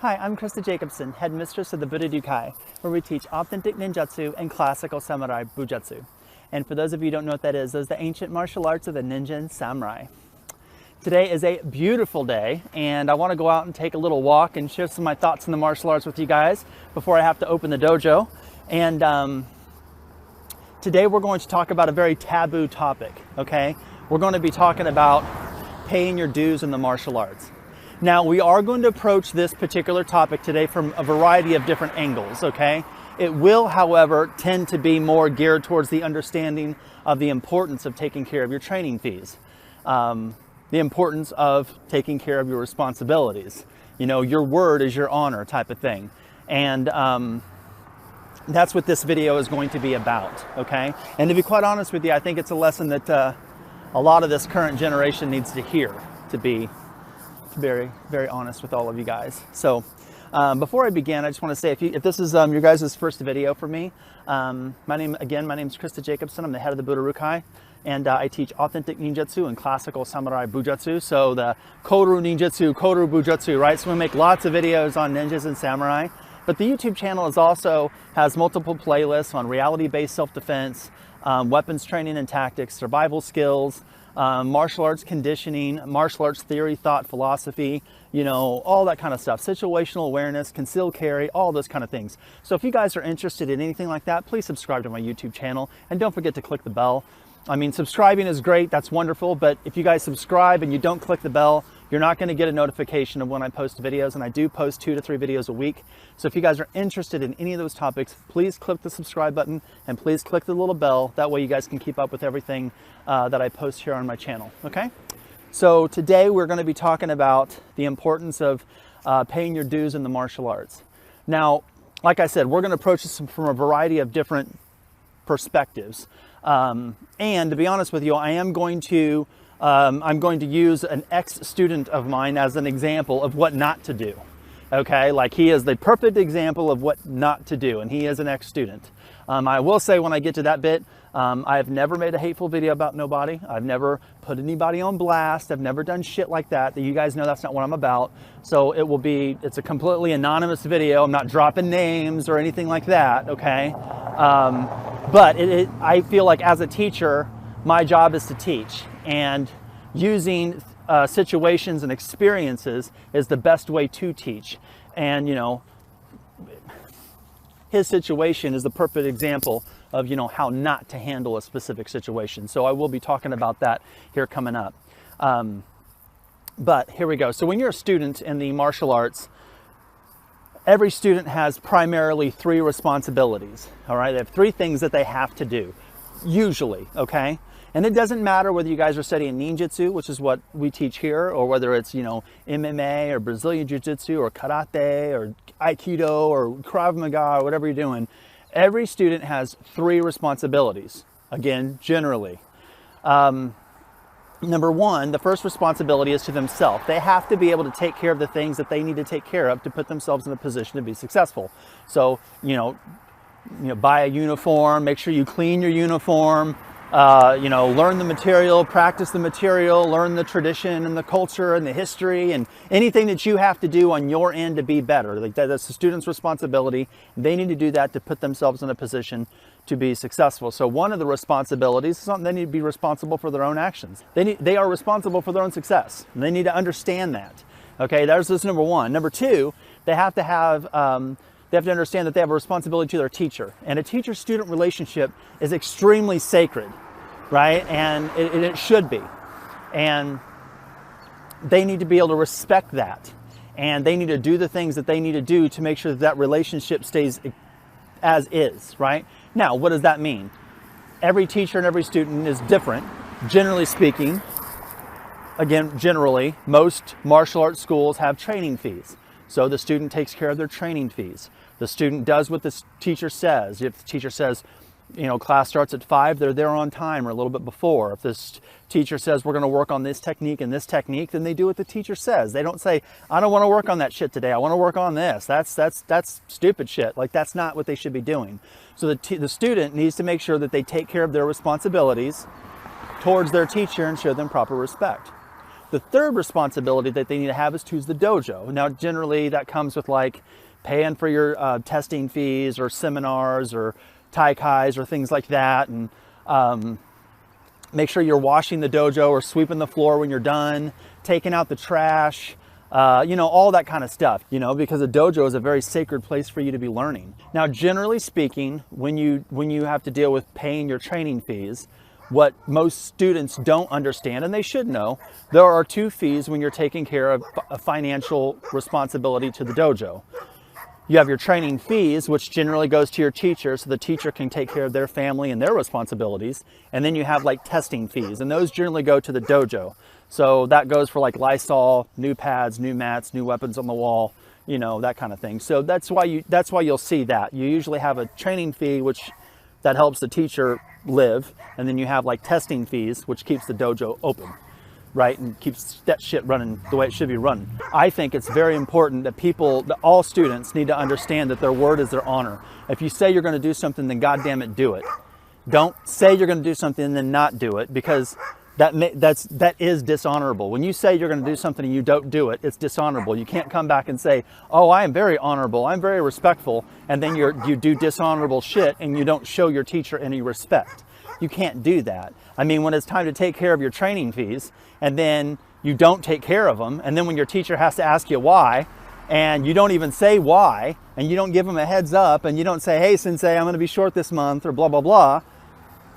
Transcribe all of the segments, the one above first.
Hi, I'm Krista Jacobson, headmistress of the Buddha-Daikai, where we teach authentic ninjutsu and classical samurai bujutsu. And for those of you who don't know what that is, those are the ancient martial arts of the ninja and samurai. Today is a beautiful day, and I want to go out and take a little walk and share some of my thoughts on the martial arts with you guys before I have to open the dojo. And today we're going to talk about a very taboo topic, okay? We're going to be talking about paying your dues in the martial arts. Now, we are going to approach this particular topic today from a variety of different angles, okay? It will, however, tend to be more geared towards the understanding of the importance of taking care of your training fees, the importance of taking care of your responsibilities. You know, your word is your honor type of thing. And that's what this video is going to be about, okay? And to be quite honest with you, I think it's a lesson that a lot of this current generation needs to hear, to be very, very honest with all of you guys. So before I begin, I just want to say, if this is your guys' first video for me, my name is Krista Jacobson. I'm the head of the Buddha-Daikai, and I teach authentic ninjutsu and classical samurai bujutsu. So the Koru ninjutsu, Koru bujutsu, right? So we make lots of videos on ninjas and samurai. But the YouTube channel has multiple playlists on reality-based self-defense, weapons training and tactics, survival skills, martial arts conditioning, martial arts theory, thought, philosophy, you know, all that kind of stuff, situational awareness, concealed carry, all those kind of things. So if you guys are interested in anything like that, please subscribe to my YouTube channel and don't forget to click the bell. I mean, subscribing is great, that's wonderful, but if you guys subscribe and you don't click the bell, you're not going to get a notification of when I post videos, and I do post 2 to 3 videos a week. So if you guys are interested in any of those topics, please click the subscribe button and please click the little bell. That way you guys can keep up with everything that I post here on my channel, okay? So today we're going to be talking about the importance of paying your dues in the martial arts. Now, like I said, we're going to approach this from a variety of different perspectives. And to be honest with you, I'm going to use an ex-student of mine as an example of what not to do. Okay, like he is the perfect example of what not to do, and he is an ex-student. I will say when I get to that bit, I've never made a hateful video about nobody. I've never put anybody on blast. I've never done shit like that. You guys know that's not what I'm about. So it's a completely anonymous video. I'm not dropping names or anything like that, okay? But I feel like as a teacher, my job is to teach, and using situations and experiences is the best way to teach. And, you know, his situation is the perfect example of, you know, how not to handle a specific situation. So I will be talking about that here coming up. But here we go. So when you're a student in the martial arts, every student has primarily 3 responsibilities, all right? They have 3 things that they have to do, usually, okay? And it doesn't matter whether you guys are studying ninjutsu, which is what we teach here, or whether it's, you know, MMA or Brazilian Jiu-Jitsu or Karate or Aikido or Krav Maga or whatever you're doing. Every student has 3 responsibilities, again, generally. Number 1, the first responsibility is to themselves. They have to be able to take care of the things that they need to take care of to put themselves in a position to be successful. So, you know, buy a uniform, make sure you clean your uniform, you know, learn the material, practice the material, learn the tradition and the culture and the history and anything that you have to do on your end to be better. Like that's the student's responsibility. They need to do that to put themselves in a position to be successful. So one of the responsibilities is something they need to be responsible for their own actions. They are responsible for their own success, and they need to understand that. Okay, that's number 1. Number 2, they have to understand that they have a responsibility to their teacher. And a teacher-student relationship is extremely sacred, right? And it should be. And they need to be able to respect that. And they need to do the things that they need to do to make sure that that relationship stays as is, right? Now, what does that mean? Every teacher and every student is different. Generally speaking, again, generally, most martial arts schools have training fees. So the student takes care of their training fees. The student does what the teacher says. If the teacher says, you know, class starts at 5, they're there on time or a little bit before. If this teacher says we're going to work on this technique and this technique, then they do what the teacher says. They don't say, I don't want to work on that shit today. I want to work on this. That's stupid shit. Like, that's not what they should be doing. So the student needs to make sure that they take care of their responsibilities towards their teacher and show them proper respect. The third responsibility that they need to have is choose the dojo. Now, generally that comes with like paying for your testing fees or seminars or taikais or things like that, and make sure you're washing the dojo or sweeping the floor when you're done, taking out the trash, you know, all that kind of stuff, you know, because a dojo is a very sacred place for you to be learning. Now, generally speaking, when you have to deal with paying your training fees, what most students don't understand, and they should know, there are two fees when you're taking care of a financial responsibility to the dojo. You have your training fees, which generally goes to your teacher, so the teacher can take care of their family and their responsibilities. And then you have like testing fees, and those generally go to the dojo. So that goes for like Lysol, new pads, new mats, new weapons on the wall, you know, that kind of thing. So that's why you'll see that. You usually have a training fee, which that helps the teacher live, and then you have like testing fees, which keeps the dojo open, right, and keeps that shit running the way it should be run. I think it's very important that all students need to understand that their word is their honor. If you say you're going to do something, then goddamn it, do it. Don't say you're going to do something and then not do it, because that is dishonorable. When you say you're going to do something and you don't do it, it's dishonorable. You can't come back and say, oh, I am very honorable, I'm very respectful, and then you do dishonorable shit and you don't show your teacher any respect. You can't do that. I mean, when it's time to take care of your training fees and then you don't take care of them, and then when your teacher has to ask you why, and you don't even say why, and you don't give them a heads up, and you don't say, hey, sensei, I'm going to be short this month, or blah, blah, blah,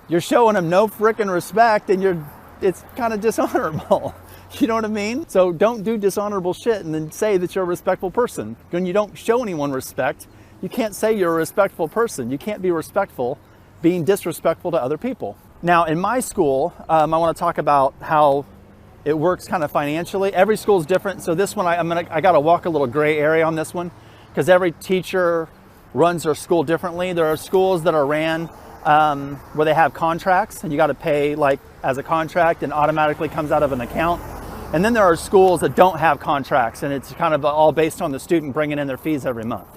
you're showing them no frickin' respect, and it's kind of dishonorable. You know what I mean? So don't do dishonorable shit and then say that you're a respectful person. When you don't show anyone respect, you can't say you're a respectful person. You can't be respectful being disrespectful to other people. Now, in my school, I want to talk about how it works kind of financially. Every school is different. So this one, I got to walk a little gray area on this one, because every teacher runs their school differently. There are schools that are ran where they have contracts, and you got to pay like as a contract and automatically comes out of an account. And then there are schools that don't have contracts, and it's kind of all based on the student bringing in their fees every month.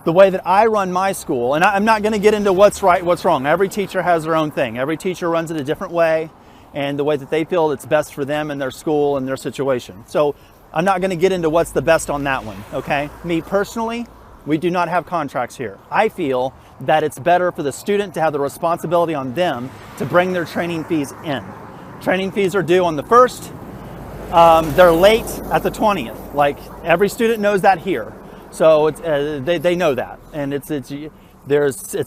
The way that I run my school, and I'm not going to get into what's right, what's wrong. Every teacher has their own thing. Every teacher runs it a different way, and the way that they feel it's best for them and their school and their situation. So I'm not going to get into what's the best on that one, okay? Me personally, we do not have contracts here. I feel that it's better for the student to have the responsibility on them to bring their training fees in. Training fees are due on the 1st. They're late at the 20th. Like, every student knows that here. So it's, they know that. And it's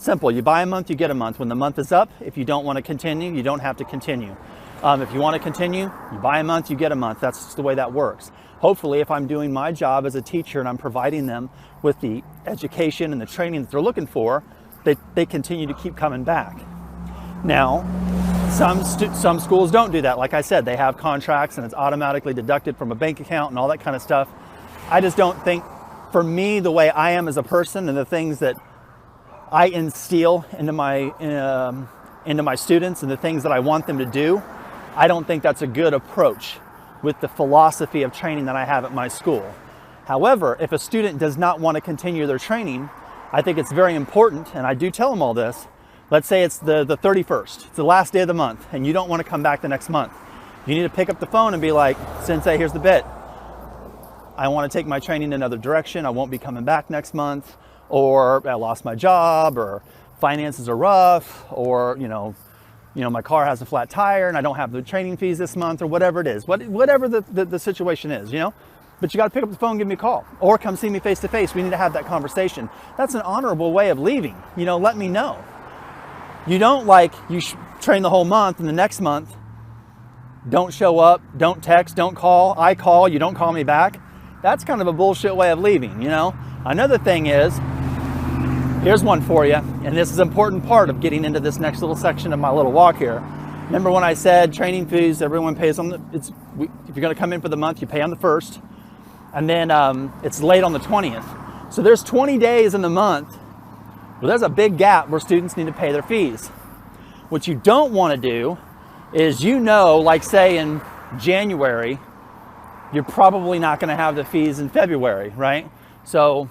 simple. You buy a month, you get a month. When the month is up, if you don't want to continue, you don't have to continue. If you want to continue, you buy a month, you get a month. That's just the way that works. Hopefully, if I'm doing my job as a teacher and I'm providing them with the education and the training that they're looking for, they continue to keep coming back. Now, some schools don't do that. Like I said, they have contracts and it's automatically deducted from a bank account and all that kind of stuff. I just don't think, for me, the way I am as a person and the things that I instill into my students and the things that I want them to do, I don't think that's a good approach with the philosophy of training that I have at my school. However, if a student does not want to continue their training, I think it's very important, and I do tell them all this. Let's say it's the 31st, it's the last day of the month, and you don't want to come back the next month. You need to pick up the phone and be like, Sensei, here's the bit. I want to take my training in another direction. I won't be coming back next month, or I lost my job, or finances are rough, or you know, my car has a flat tire and I don't have the training fees this month, or whatever it is, whatever the situation is, you know. But you got to pick up the phone and give me a call, or come see me face to face. We need to have that conversation. That's an honorable way of leaving. You know, let me know. You don't train the whole month and the next month don't show up, don't text, don't call. I call, you don't call me back. That's kind of a bullshit way of leaving, you know. Another thing is, here's one for you, and this is an important part of getting into this next little section of my little walk here. Remember when I said training fees, everyone pays on if you're going to come in for the month, you pay on the 1st, and then it's late on the 20th. So there's 20 days in the month where there's a big gap where students need to pay their fees. What you don't want to do is, like say in January, you're probably not going to have the fees in February, right? So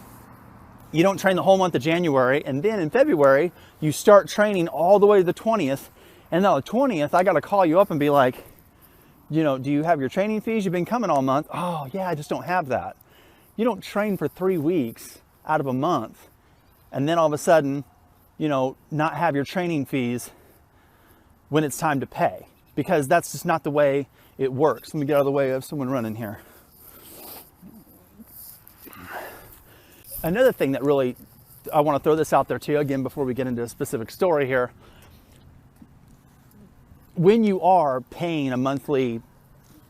you don't train the whole month of January, and then in February, you start training all the way to the 20th, and on the 20th, I got to call you up and be like, You know, do you have your training fees? You've been coming all month. Oh yeah, I just don't have that. You don't train for 3 weeks out of a month and then all of a sudden, you know, not have your training fees when it's time to pay, because that's just not the way it works. Let me get out of the way of someone running here. Another thing that really, I want to throw this out there too, again, before we get into a specific story here. When you are paying a monthly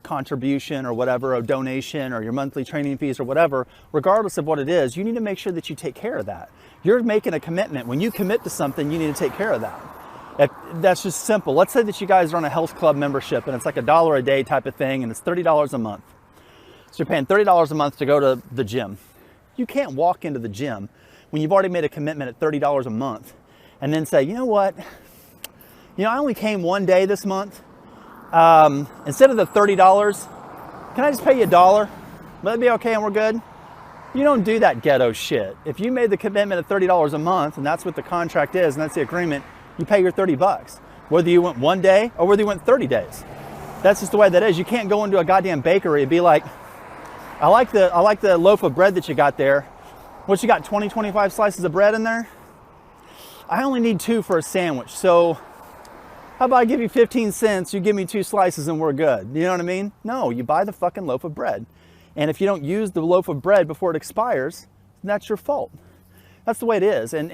contribution or whatever, a donation or your monthly training fees or whatever, regardless of what it is, you need to make sure that you take care of that. You're making a commitment. When you commit to something, you need to take care of that. That's just simple. Let's say that you guys are on a health club membership and it's like $1 a day type of thing and it's $30 a month. So you're paying $30 a month to go to the gym. You can't walk into the gym when you've already made a commitment at $30 a month and then say, you know what, I only came one day this month. Instead of the $30, can I just pay you $1? Will that be okay and we're good? You don't do that ghetto shit. If you made the commitment of $30 a month and that's what the contract is and that's the agreement, you pay your 30 bucks. Whether you went one day or whether you went 30 days. That's just the way that is. You can't go into a goddamn bakery and be like, I like the loaf of bread that you got there. What, you got 20, 25 slices of bread in there? I only need 2 for a sandwich. So how about I give you 15 cents, you give me 2 slices and we're good. You know what I mean? No, you buy the fucking loaf of bread. And if you don't use the loaf of bread before it expires, that's your fault. That's the way it is. And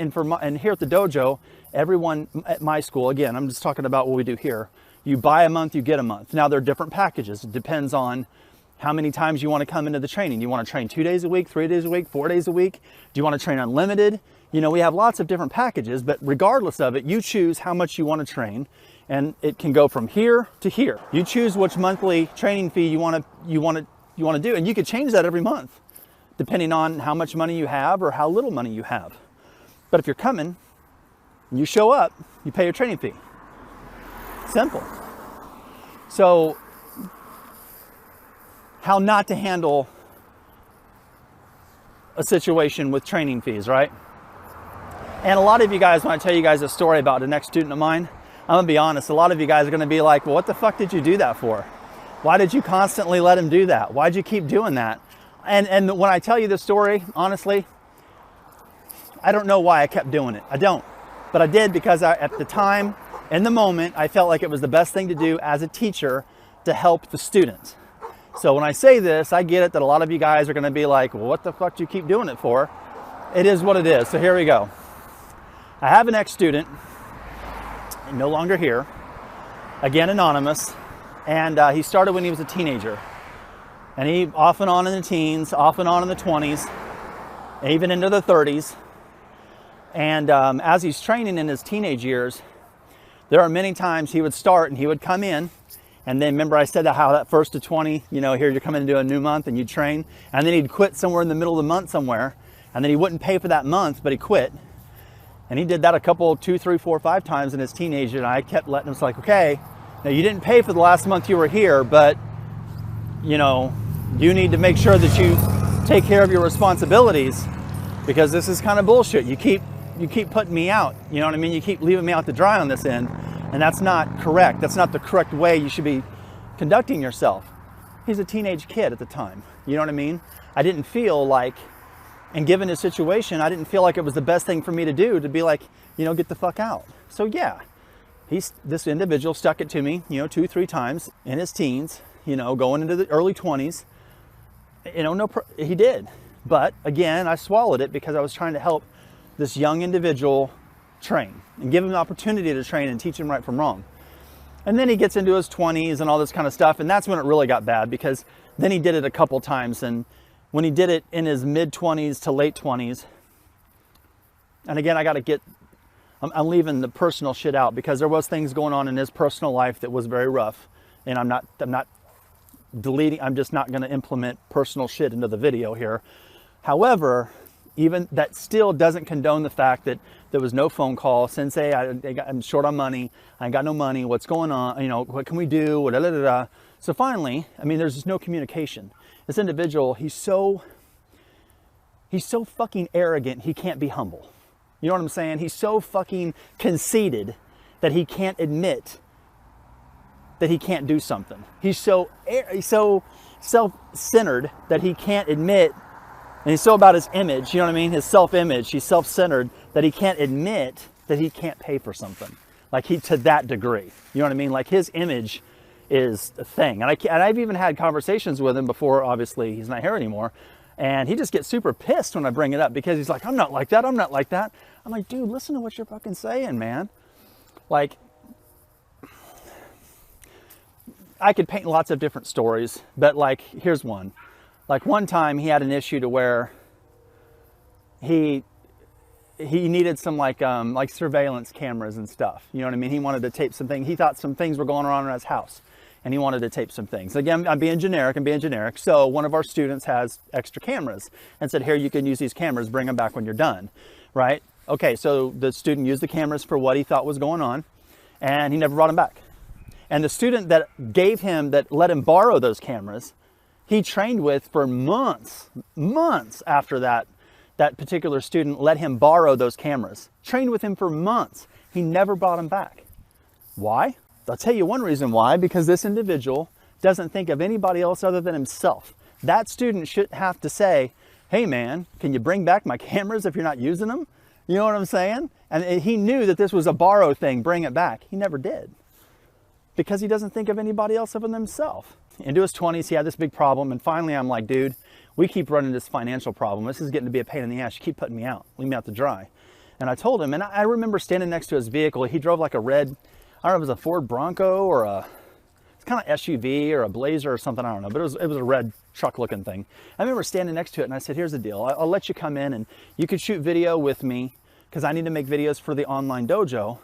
here at the dojo, everyone at my school, again, I'm just talking about what we do here. You buy a month, you get a month. Now there are different packages. It depends on how many times you want to come into the training. You want to train 2 days a week, 3 days a week, 4 days a week? Do you want to train unlimited? You know, we have lots of different packages, but regardless of it, you choose how much you want to train, and it can go from here to here. You choose which monthly training fee you want to do, and you could change that every month, depending on how much money you have or how little money you have. But if you're coming and you show up, you pay your training fee. Simple. So, how not to handle a situation with training fees, right? And a lot of you guys, when I tell you guys a story about the next student of mine, I'm gonna be honest, a lot of you guys are gonna be like, well, what the fuck did you do that for? Why did you constantly let him do that? Why'd you keep doing that? And when I tell you this story, honestly, I don't know why I kept doing it. I don't. But I did because at the time, in the moment, I felt like it was the best thing to do as a teacher to help the students. So when I say this, I get it that a lot of you guys are gonna be like, well, what the fuck do you keep doing it for? It is what it is. So here we go. I have an ex-student, no longer here, again anonymous, and he started when he was a teenager. And he off and on in the teens, off and on in the 20s, even into the 30s. And as he's training in his teenage years, there are many times he would start and he would come in, and then remember I said how that 1st to 20, you know, here you're coming into a new month and you train, and then he'd quit somewhere in the middle of the month somewhere, and then he wouldn't pay for that month, but he quit. And he did that a couple, 2, 3, 4, 5 times in his teenager, and I kept letting him, it's like, okay, now you didn't pay for the last month you were here, but you know, you need to make sure that you take care of your responsibilities, because this is kind of bullshit. You keep putting me out, you know what I mean? You keep leaving me out to dry on this end, and that's not correct. That's not the correct way you should be conducting yourself. He's a teenage kid at the time, you know what I mean? I didn't feel like, and given his situation, I didn't feel like it was the best thing for me to do, to be like, you know, get the fuck out. So yeah, this individual stuck it to me, you know, 2, 3 times in his teens, you know, going into the early 20s. You know, he did. But again, I swallowed it because I was trying to help this young individual train and give him the opportunity to train and teach him right from wrong. And then he gets into his 20s and all this kind of stuff, and that's when it really got bad, because then he did it a couple times, and when he did it in his mid-20s to late 20s, and again, I'm leaving the personal shit out because there was things going on in his personal life that was very rough, and I'm not deleting, I'm just not going to implement personal shit into the video here. However, even that still doesn't condone the fact that there was no phone call. Sensei, I'm short on money. I ain't got no money. What's going on? You know, what can we do? So finally, I mean, there's just no communication. This individual, he's so fucking arrogant, he can't be humble. You know what I'm saying? He's so fucking conceited that he can't admit that he can't do something. He's so self-centered that he can't admit, and he's so about his image, you know what I mean? His self-image, he's self-centered that he can't admit that he can't pay for something. Like to that degree, you know what I mean? Like his image is a thing. And I've even had conversations with him before, obviously he's not here anymore. And he just gets super pissed when I bring it up because he's like, I'm not like that, I'm not like that. I'm like, dude, listen to what you're fucking saying, man. Like, I could paint lots of different stories, but like, here's one. Like one time he had an issue to where he needed some like surveillance cameras and stuff. You know what I mean? He wanted to tape some things. He thought some things were going on in his house and he wanted to tape some things. Again, I'm being generic. So one of our students has extra cameras and said, here, you can use these cameras, bring them back when you're done, right? Okay, so the student used the cameras for what he thought was going on and he never brought them back. And the student that let him borrow those cameras, he trained with for months after that particular student let him borrow those cameras. Trained with him for months. He never brought them back. Why? I'll tell you one reason why, because this individual doesn't think of anybody else other than himself. That student shouldn't have to say, hey man, can you bring back my cameras if you're not using them? You know what I'm saying? And he knew that this was a borrow thing, bring it back. He never did. Because he doesn't think of anybody else other than himself. Into his 20s, he had this big problem, and finally I'm like, dude, we keep running this financial problem. This is getting to be a pain in the ass. You keep putting me out. Leave me out to dry. And I told him, and I remember standing next to his vehicle. He drove like a red, I don't know if it was a Ford Bronco or it's kind of SUV or a Blazer or something, I don't know, but it was a red truck looking thing. I remember standing next to it and I said, here's the deal. I'll let you come in and you could shoot video with me because I need to make videos for the online dojo.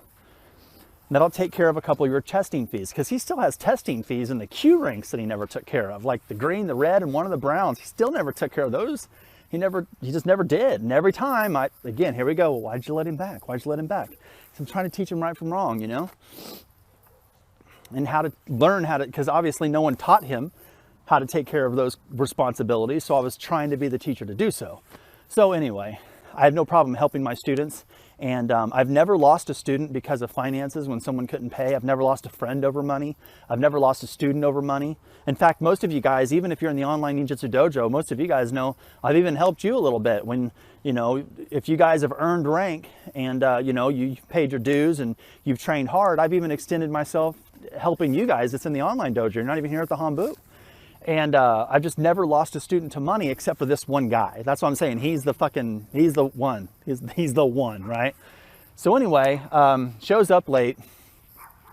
That'll take care of a couple of your testing fees, because he still has testing fees in the Q ranks that he never took care of, like the green, the red, and one of the browns. He still never took care of those. He just never did. And every time again, here we go. Well, why'd you let him back? Why'd you let him back? So I'm trying to teach him right from wrong, you know, and how to learn because obviously no one taught him how to take care of those responsibilities. So I was trying to be the teacher to do so. So anyway, I have no problem helping my students. And I've never lost a student because of finances when someone couldn't pay. I've never lost a friend over money. I've never lost a student over money. In fact, most of you guys, even if you're in the online ninjutsu dojo, most of you guys know I've even helped you a little bit when, you know, if you guys have earned rank and, you know, you've paid your dues and you've trained hard, I've even extended myself helping you guys that's in the online dojo. You're not even here at the Hanbu. And I've just never lost a student to money except for this one guy. That's what I'm saying. He's the one. He's the one, right? So anyway, shows up late.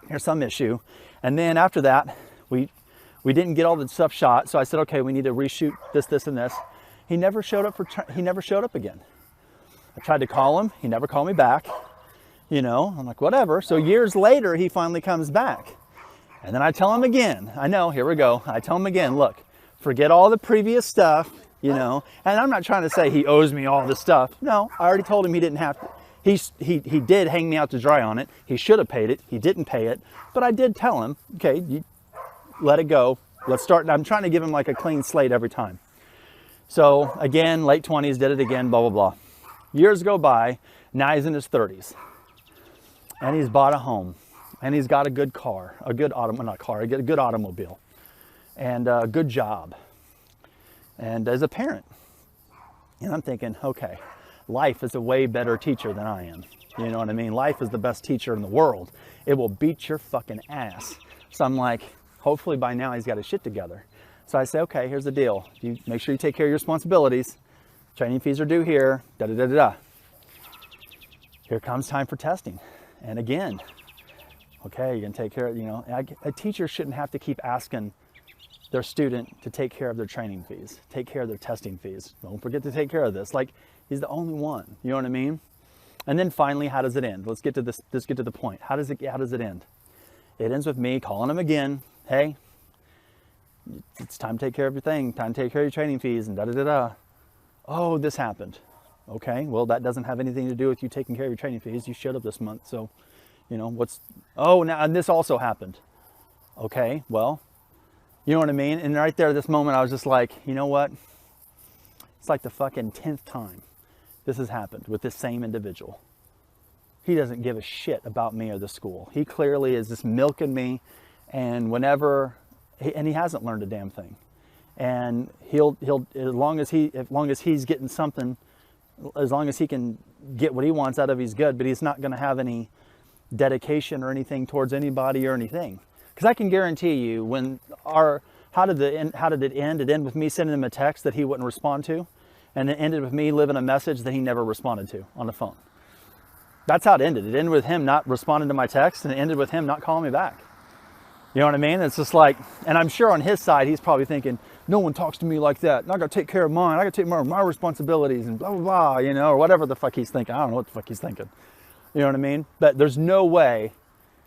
There's some issue. And then after that, we didn't get all the stuff shot. So I said, okay, we need to reshoot this, and this. He never showed up again. I tried to call him. He never called me back. You know, I'm like, whatever. So years later, he finally comes back. And then I tell him again, I know, here we go. I tell him again, look, forget all the previous stuff, you know, and I'm not trying to say he owes me all this stuff. No, I already told him he didn't have to. He did hang me out to dry on it. He should have paid it. He didn't pay it. But I did tell him, okay, you let it go. Let's start. I'm trying to give him like a clean slate every time. So again, late 20s, did it again, blah, blah, blah. Years go by. Now he's in his 30s. And he's bought a home. And he's got a good car, a good automobile, and a good job, and as a parent. And I'm thinking, okay, life is a way better teacher than I am. You know what I mean? Life is the best teacher in the world. It will beat your fucking ass. So I'm like, hopefully by now he's got his shit together. So I say, okay, here's the deal. You make sure you take care of your responsibilities. Training fees are due here, da-da-da-da-da. Here comes time for testing. And again, okay, you're gonna take care of, you know, a teacher shouldn't have to keep asking their student to take care of their training fees, take care of their testing fees. Don't forget to take care of this. Like, he's the only one, you know what I mean? And then finally, how does it end? Let's get to this, let's get to the point. How does it end? It ends with me calling him again. Hey, it's time to take care of your thing, time to take care of your training fees and da-da-da-da. Oh, this happened. Okay, well, that doesn't have anything to do with you taking care of your training fees. You showed up this month, so you know, now, and this also happened. Okay, well, you know what I mean? And right there, this moment, I was just like, you know what? It's like the fucking 10th time this has happened with this same individual. He doesn't give a shit about me or the school. He clearly is just milking me And whenever, and he hasn't learned a damn thing. And he'll as long as he's getting something, as long as he can get what he wants out of, he's good. But he's not going to have any dedication or anything towards anybody or anything. Because I can guarantee you, when how did it end? It ended with me sending him a text that he wouldn't respond to, and it ended with me leaving a message that he never responded to on the phone. That's how it ended. It ended with him not responding to my text, and it ended with him not calling me back. You know what I mean? It's just like, and I'm sure on his side, he's probably thinking, no one talks to me like that. And I got to take care of mine. I got to take care of my responsibilities and blah, blah, blah, you know, or whatever the fuck he's thinking. I don't know what the fuck he's thinking. You know what I mean? But there's no way,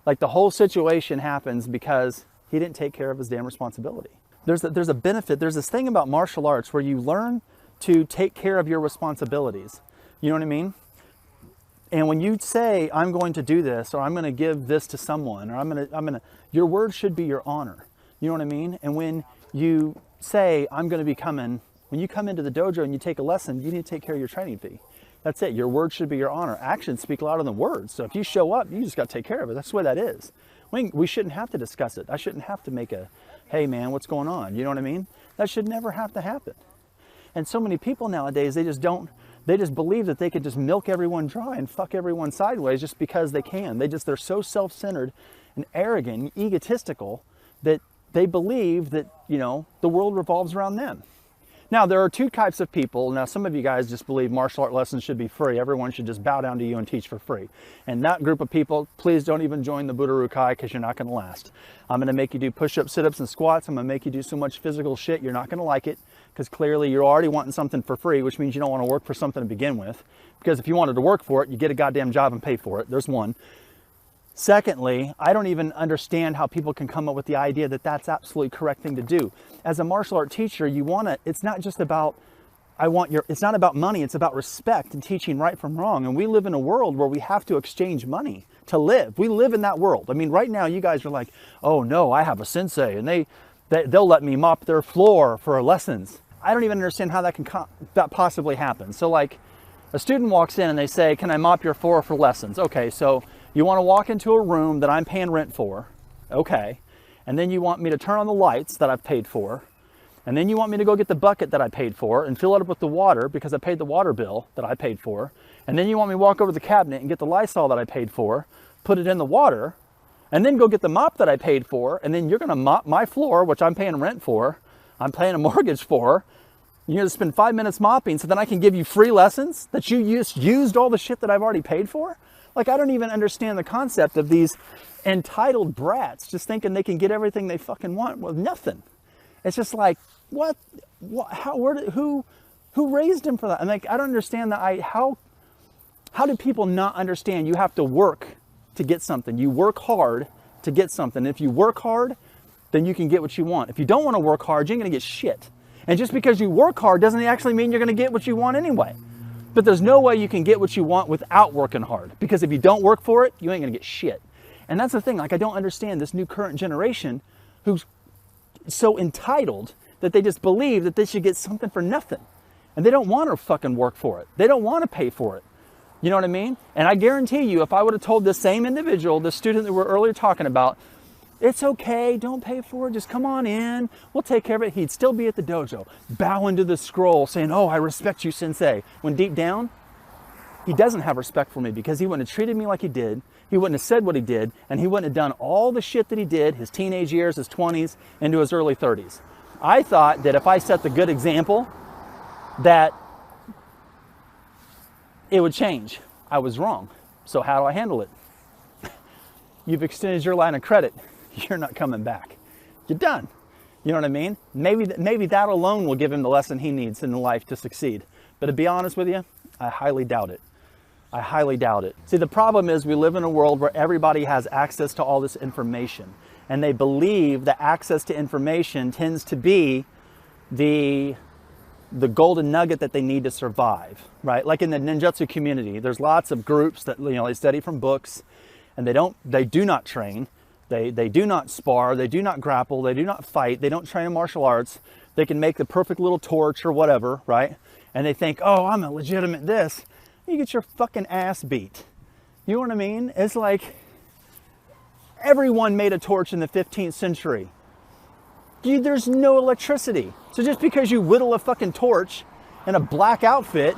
like the whole situation happens because he didn't take care of his damn responsibility. There's a benefit. There's this thing about martial arts where you learn to take care of your responsibilities. You know what I mean? And when you say, I'm going to do this, or I'm going to give this to someone, or your word should be your honor. You know what I mean? And when you say, I'm going to be coming, when you come into the dojo and you take a lesson, you need to take care of your training fee. That's it. Your word should be your honor. Actions speak louder than words. So if you show up, you just got to take care of it. That's the way that is. We shouldn't have to discuss it. I shouldn't have to make a, hey man, what's going on? You know what I mean? That should never have to happen. And so many people nowadays, they just believe that they could just milk everyone dry and fuck everyone sideways just because they can. They're so self-centered and arrogant and egotistical that they believe that, you know, the world revolves around them. Now, there are two types of people. Now, some of you guys just believe martial art lessons should be free. Everyone should just bow down to you and teach for free. And that group of people, please don't even join the Budokai because you're not going to last. I'm going to make you do push-ups, sit-ups, and squats. I'm going to make you do so much physical shit, you're not going to like it because clearly you're already wanting something for free, which means you don't want to work for something to begin with. Because if you wanted to work for it, you get a goddamn job and pay for it. There's one. Secondly, I don't even understand how people can come up with the idea that that's absolutely correct thing to do. As a martial art teacher, it's not just about, it's not about money, it's about respect and teaching right from wrong. And we live in a world where we have to exchange money to live. We live in that world. I mean, right now you guys are like, oh no, I have a sensei and they'll let me mop their floor for lessons. I don't even understand how that possibly happen. So like a student walks in and they say, can I mop your floor for lessons? Okay, so you want to walk into a room that I'm paying rent for, okay, and then you want me to turn on the lights that I've paid for, and then you want me to go get the bucket that I paid for and fill it up with the water because I paid the water bill that I paid for, and then you want me to walk over to the cabinet and get the Lysol that I paid for, put it in the water, and then go get the mop that I paid for, and then you're going to mop my floor, which I'm paying rent for, I'm paying a mortgage for. You're going to spend 5 minutes mopping so then I can give you free lessons that you used all the shit that I've already paid for? Like, I don't even understand the concept of these entitled brats just thinking they can get everything they fucking want with nothing. It's just like, what how, who raised them for that? I'm like, I don't understand that. How do people not understand you have to work to get something? You work hard to get something. If you work hard, then you can get what you want. If you don't want to work hard, you ain't going to get shit. And just because you work hard doesn't actually mean you're going to get what you want anyway. But there's no way you can get what you want without working hard. Because if you don't work for it, you ain't going to get shit. And that's the thing. Like, I don't understand this new current generation who's so entitled that they just believe that they should get something for nothing. And they don't want to fucking work for it. They don't want to pay for it. You know what I mean? And I guarantee you, if I would have told this same individual, the student that we were earlier talking about, it's okay, don't pay for it, just come on in, we'll take care of it, he'd still be at the dojo, bowing to the scroll, saying, oh, I respect you, sensei. When deep down, he doesn't have respect for me because he wouldn't have treated me like he did, he wouldn't have said what he did, and he wouldn't have done all the shit that he did, his teenage years, his 20s, into his early 30s. I thought that if I set the good example, that it would change. I was wrong. So how do I handle it? You've extended your line of credit. You're not coming back. You're done. You know what I mean? Maybe that alone will give him the lesson he needs in life to succeed. But to be honest with you, I highly doubt it. I highly doubt it. See, the problem is we live in a world where everybody has access to all this information. And they believe that access to information tends to be the golden nugget that they need to survive, right? Like in the ninjutsu community, there's lots of groups that, you know, they study from books and they do not train. They do not spar, they do not grapple, they do not fight, they don't train in martial arts. They can make the perfect little torch or whatever, right? And they think, oh, I'm a legitimate this. You get your fucking ass beat. You know what I mean? It's like, Everyone made a torch in the 15th century. There's no electricity. So just because you whittle a fucking torch in a black outfit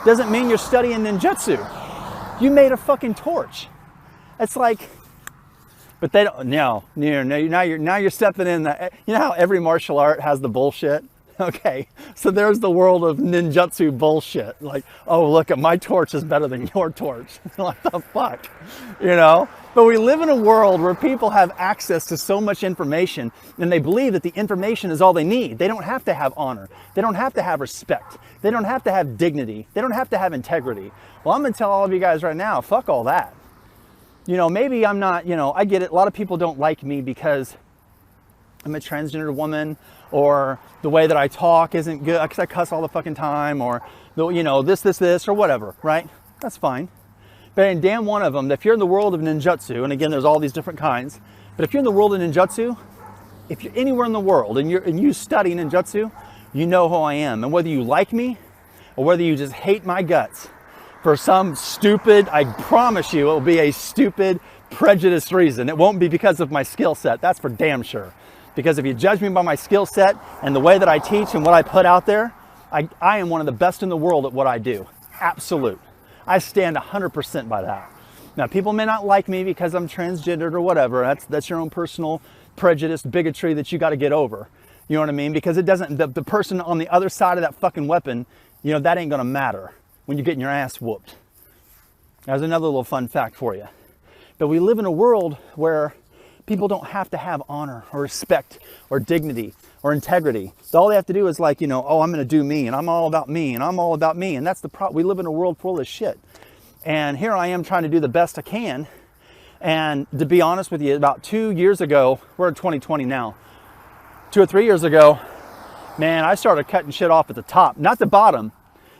doesn't mean you're studying ninjutsu. You made a fucking torch. It's like, but they don't, now you're stepping in the, you know how every martial art has the bullshit? Okay, so there's the world of ninjutsu bullshit. Like, oh, look, my torch is better than your torch. What the fuck, you know? But we live in a world where people have access to so much information and they believe that the information is all they need. They don't have to have honor. They don't have to have respect. They don't have to have dignity. They don't have to have integrity. Well, I'm gonna tell all of you guys right now, fuck all that. You know, maybe I'm not, you know, I get it. A lot of people don't like me because I'm a transgender woman, or the way that I talk isn't good because I cuss all the fucking time, or, you know, this, or whatever, right? That's fine. But in damn one of them, if you're in the world of ninjutsu, and again, there's all these different kinds, but if you're in the world of ninjutsu, if you're anywhere in the world and you study ninjutsu, you know who I am. And whether you like me or whether you just hate my guts for some stupid, I promise you it will be a stupid, prejudiced reason. It won't be because of my skill set. That's for damn sure. Because if you judge me by my skill set and the way that I teach and what I put out there, I am one of the best in the world at what I do. Absolute. I stand 100% by that. Now, people may not like me because I'm transgendered or whatever. That's your own personal prejudice, bigotry that you got to get over. You know what I mean? Because it doesn't, the person on the other side of that fucking weapon, you know, that ain't going to matter when you're getting your ass whooped. There's another little fun fact for you. But we live in a world where people don't have to have honor or respect or dignity or integrity. So all they have to do is like, you know, oh, I'm going to do me and I'm all about me and I'm all about me. And that's the problem. We live in a world full of shit. And here I am trying to do the best I can. And to be honest with you, about 2 years ago, we're in 2020 now, 2 or 3 years ago, man, I started cutting shit off at the top, not the bottom.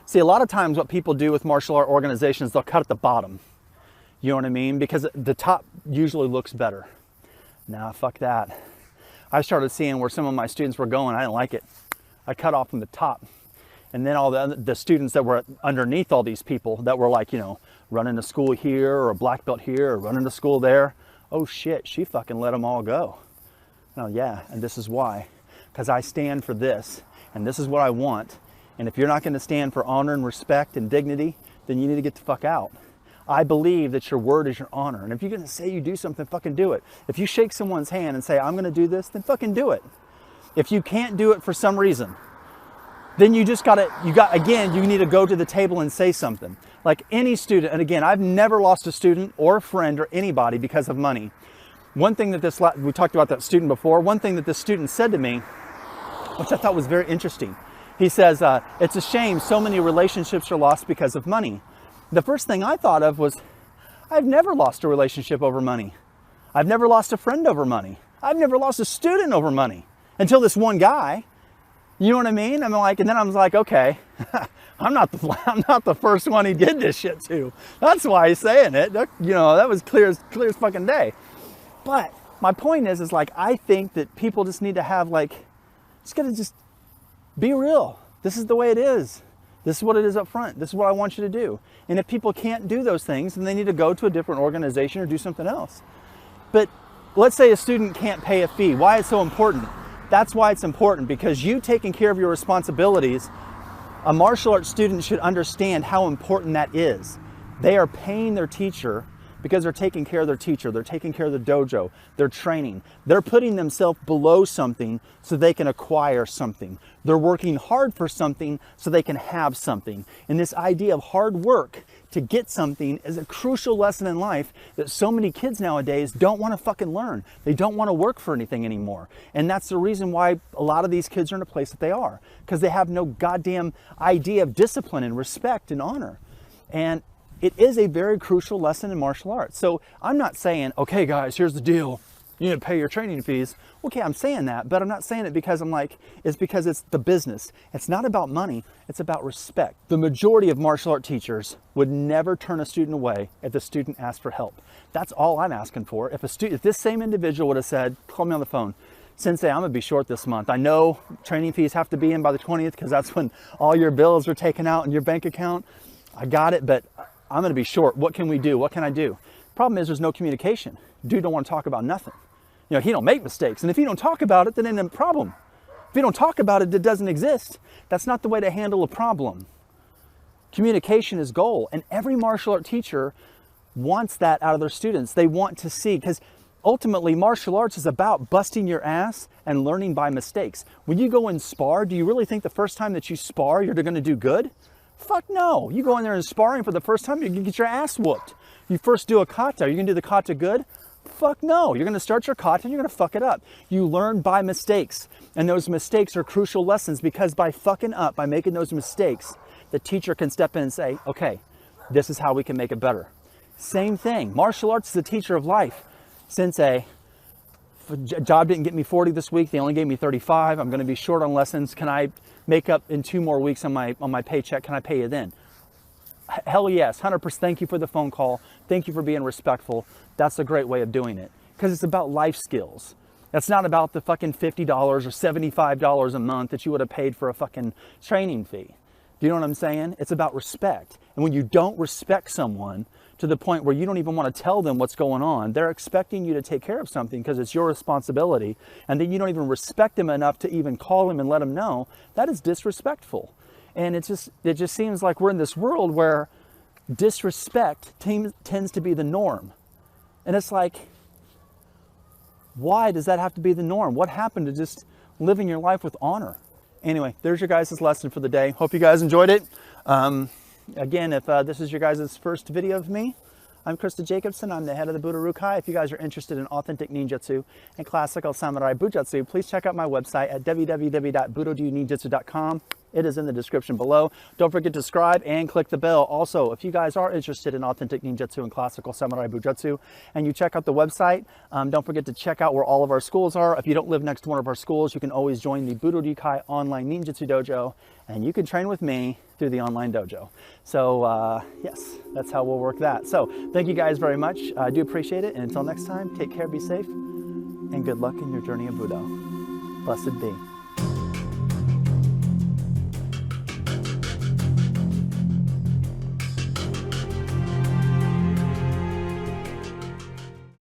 See, a lot of times what people do with martial art organizations, they'll cut at the bottom. You know what I mean? Because the top usually looks better. Nah, fuck that. I started seeing where some of my students were going. I didn't like it. I cut off from the top. And then all the students that were underneath all these people that were like, you know, running to school here or a black belt here or running to school there. Oh shit, she fucking let them all go. Oh yeah, and this is why. Because I stand for this and this is what I want. And if you're not going to stand for honor and respect and dignity, then you need to get the fuck out. I believe that your word is your honor. And if you're going to say you do something, fucking do it. If you shake someone's hand and say, I'm going to do this, then fucking do it. If you can't do it for some reason, then you just again, you need to go to the table and say something. Like any student, and again, I've never lost a student or a friend or anybody because of money. One thing that we talked about that student before, one thing that this student said to me, which I thought was very interesting. He says, it's a shame so many relationships are lost because of money. The first thing I thought of was, I've never lost a relationship over money. I've never lost a friend over money. I've never lost a student over money until this one guy. You know what I mean? I'm like, and then I was like, okay, I'm not the first one he did this shit to. That's why he's saying it. You know, that was clear as fucking day. But my point is like, I think that people just need to have like, just be real. This is the way it is. This is what it is up front. This is what I want you to do. And if people can't do those things, then they need to go to a different organization or do something else. But let's say a student can't pay a fee. Why it's so important? That's why it's important, because you taking care of your responsibilities, a martial arts student should understand how important that is. They are paying their teacher because they're taking care of their teacher. They're taking care of the dojo. They're training. They're putting themselves below something so they can acquire something. They're working hard for something so they can have something. And this idea of hard work to get something is a crucial lesson in life that so many kids nowadays don't want to fucking learn. They don't want to work for anything anymore. And that's the reason why a lot of these kids are in the place that they are, because they have no goddamn idea of discipline and respect and honor. And it is a very crucial lesson in martial arts. So I'm not saying, okay guys, here's the deal. You need to pay your training fees. Okay, I'm saying that, but I'm not saying it because it's because it's the business. It's not about money, it's about respect. The majority of martial art teachers would never turn a student away if the student asked for help. That's all I'm asking for. If this same individual would have said, call me on the phone, Sensei, I'm gonna be short this month. I know training fees have to be in by the 20th because that's when all your bills are taken out in your bank account. I got it, but I'm going to be short. What can we do? What can I do? Problem is there's no communication. Dude don't want to talk about nothing. You know, he don't make mistakes. And if you don't talk about it, then ain't a problem. If you don't talk about it, it doesn't exist. That's not the way to handle a problem. Communication is goal. And every martial art teacher wants that out of their students. They want to see, because ultimately martial arts is about busting your ass and learning by mistakes. When you go and spar, do you really think the first time that you spar, you're going to do good? Fuck no. You go in there and sparring for the first time, you're going to get your ass whooped. You first do a kata. Are you going to do the kata good? Fuck no. You're going to start your kata and you're going to fuck it up. You learn by mistakes. And those mistakes are crucial lessons, because by fucking up, by making those mistakes, the teacher can step in and say, okay, this is how we can make it better. Same thing. Martial arts is a teacher of life. Sensei, job didn't get me 40 this week. They only gave me 35. I'm going to be short on lessons. Can I make up in 2 more weeks on my paycheck? Can I pay you then? Hell yes, 100%. Thank you for the phone call. Thank you for being respectful. That's a great way of doing it, because it's about life skills. That's not about the fucking $50 or $75 a month that you would have paid for a fucking training fee. Do you know what I'm saying? It's about respect. And when you don't respect someone to the point where you don't even want to tell them what's going on, they're expecting you to take care of something because it's your responsibility, and then you don't even respect them enough to even call them and let them know, that is disrespectful. And it just seems like we're in this world where disrespect tends to be the norm. And it's like, why does that have to be the norm? What happened to just living your life with honor? Anyway, there's your guys' lesson for the day. Hope you guys enjoyed it. Again, if this is your guys' first video of me, I'm Krista Jacobson. I'm the head of the Budo Rukai. If you guys are interested in authentic ninjutsu and classical samurai bujutsu, please check out my website at www.budodyuninjutsu.com. It is in the description below. Don't forget to subscribe and click the bell. Also, if you guys are interested in authentic ninjutsu and classical samurai bujutsu, and you check out the website, don't forget to check out where all of our schools are. If you don't live next to one of our schools, you can always join the Budo Rukai online ninjutsu dojo, and you can train with me through the online dojo. So yes, that's how we'll work that. So thank you guys very much. I do appreciate it. And until next time, take care, be safe, and good luck in your journey of Budo. Blessed be.